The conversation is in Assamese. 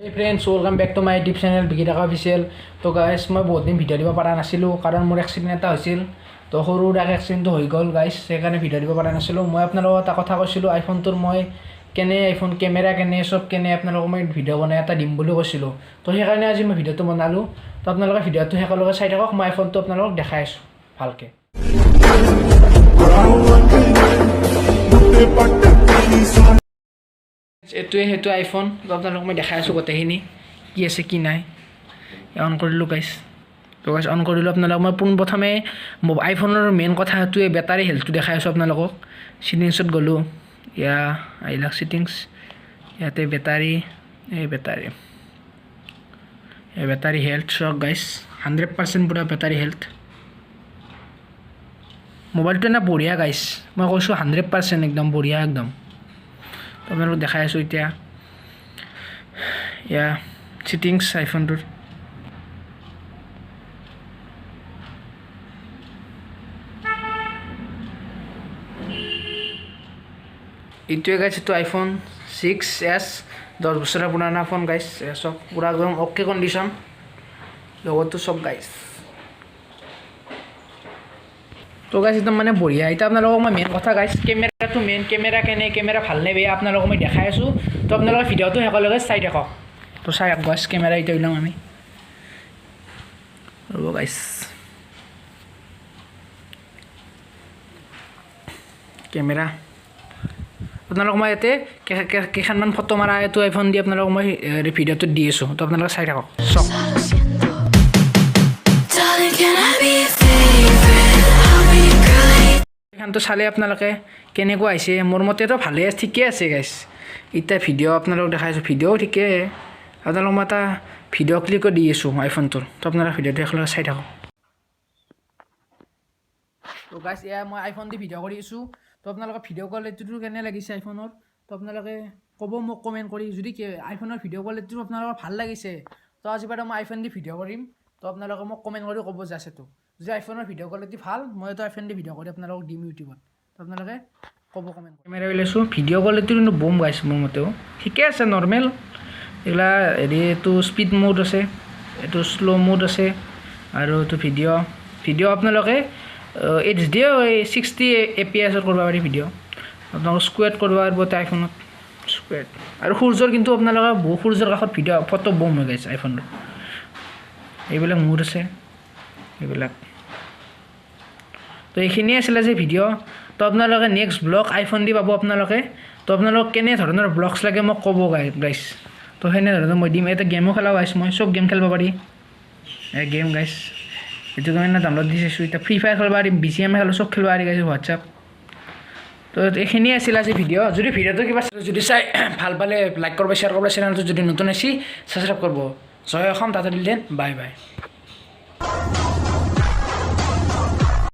Hey friends, welcome back to my YouTube channel Biki official. So guys, মই বহুত দিন ভিডিও দিব পৰা নাছিলো কাৰণ মোৰ এক্সিডেন্ট এটা হৈছিল। তো সৰু ডাক এক্সিডেন্টটো হৈ গ'ল গাইস, সেইকাৰণে ভিডিও দিব পৰা নাছিলো। মই আপোনালোকক এটা কথা কৈছিলো আইফোনটোৰ মই আইফোন কেমেৰা সব আপোনালোকক মই ভিডিও বনাই এটা দিম বুলি কৈছিলো। তো সেইকাৰণে আজি মই ভিডিওটো বনালো। তো আপোনালোকে ভিডিওটো একেলগে চাই থাকক, মই আইফোনটো আপোনালোকক দেখাই আছো ভালকে। এটোৱে হেতু আইফোন, আপোনালোকক মই দেখাই আছো গোটেইখিনি কি আছে কি নাই। অন কৰিলো গাইস। তো গাইস অন কৰিলো আপোনালোকক মই প্ৰথমে আইফোনৰ মেইন কথা হেতুৱে বেটাৰী হেলথটো দেখাই আছো আপোনালোকক। সেটিংছত গলো, ইয়া আইলাক সেটিংস, ইয়াতে বেটাৰী বেটাৰী হেলথ চক গাইস 100% পুৰা বেটাৰী হেলথ। মোবাইলটো না বঢ়িয়া গাইস, মই কৈছো 100% একদম বঢ়িয়া একদম। আপোনালোকক দেখাই আছো এতিয়া ইয়া সেটিংস আইফোনটোৰ। এইটোৱে গাইস এইটো আইফোন 6s 10 বছৰৰ পুৰণা ফোন গাইস। সব পুৰা একদম ওকে কন্ডিশন লগতো সব গাইস। তো গাইস একদম মানে বঢ়িয়া। এটা আপোনালোকক মই মেইন কথা গাইস কেমেৰাটো মেইন কেমেৰা ভাল নে বেয়া আপোনালোকক মই দেখাই আছো। তো আপোনালোকে ভিডিওটো একেলগে চাই থাকক। তো চাই গাইস কেমেৰা এটা উলাম আমি ৰব গাইস। কেমেৰা আপোনালোকক মই ইয়াতে কেইখনমান ফটো মাৰা এইটো আইফোন দি আপোনালোকক মই ভিডিওটো দি আছো। তো আপোনালোকে চাই থাকক চক। এখানটো চালে আপোনালোকে কেনেকুৱা আহিছে, মোৰ মতেতো ভালে ঠিকে আছে গাইস। এটা ভিডিও আপোনালোকক দেখাইছো, ভিডিও ঠিকে। আপোনালোকক মই এটা ভিডিও ক্লিকো দি আছো আইফোনটোৰ। তো আপোনালোকে ভিডিওটো একেলগে চাই থাকক। তো গাইস এয়া মই আইফোন দি ভিডিও কৰি আছো। তো আপোনালোকে ভিডিও কোৱালিটিটো কেনে লাগিছে আইফোনৰ, তো আপোনালোকে ক'ব মোক কমেন্ট কৰি। যদি আইফোনৰ ভিডিও কোৱালিটিটো আপোনালোকৰ ভাল লাগিছে, তো আজিৰ পৰা মই আইফোন দি ভিডিও কৰিম। তো আপোনালোকে মোক কমেন্ট কৰি ক'ব যাছেতো। যদি আইফোনৰ ভিডিও কোৱালিটি ভাল, মই তো আইফোন দি ভিডিও কৰি আপোনালোকক দিম ইউটিউবত। তো আপোনালোকে ক'ব কমেন্ট কৰি। কেমেৰা ওলাইছো, ভিডিও কোৱালিটি কিন্তু বম গাইছ মোৰ মতেও ঠিকে আছে, নৰ্মেল। এগুলা এইটো স্পীড মোড আছে, এইটো স্লো মোড আছে, আৰু এইটো ভিডিও আপোনালোকে HD 60 FPS কৰিব পাৰি ভিডিও। আপোনালোকে স্কুৱেট কৰিব পাৰিব আইফোনত স্কুৱেট। আৰু সূৰ্যৰ কিন্তু আপোনালোকে সূৰ্যৰ কাষত ভিডিও ফটো বম হৈ গৈছে আইফোনৰ। এইবিলাক মোড আছে এইবিলাক। তো এইখিনিয়ে আছিলে যে ভিডিও। তো আপোনালোকে নেক্সট ব্লগ আইফোন দি পাব আপোনালোকে। তো আপোনালোক কেনে ধৰণৰ ব্লগছ লাগে মোক ক'ব গাইছ। তো সেনে ধৰণৰ মই দিম। এটা গেমো খেলাও গাইছ, মই চব গেম খেলিব পাৰি। গেম গাইছ এইটো কাৰণে ডাউনলোড দিছোঁ। এতিয়া ফ্ৰী ফায়াৰ খেলিব পাৰিম, BGM খেলো, চব খেলিব পাৰি গাইছ হোৱাটছআপ। তো এইখিনিয়ে আছিল আজি ভিডিও। যদি ভিডিওটো কিবা যদি চাই ভাল পালে লাইক কৰিব, শ্বেয়াৰ কৰিব, চেনেলটো যদি নতুন আছে ছাবস্ক্ৰাইব কৰিব। জয় অসম, তাতে দিলে বাই বাই।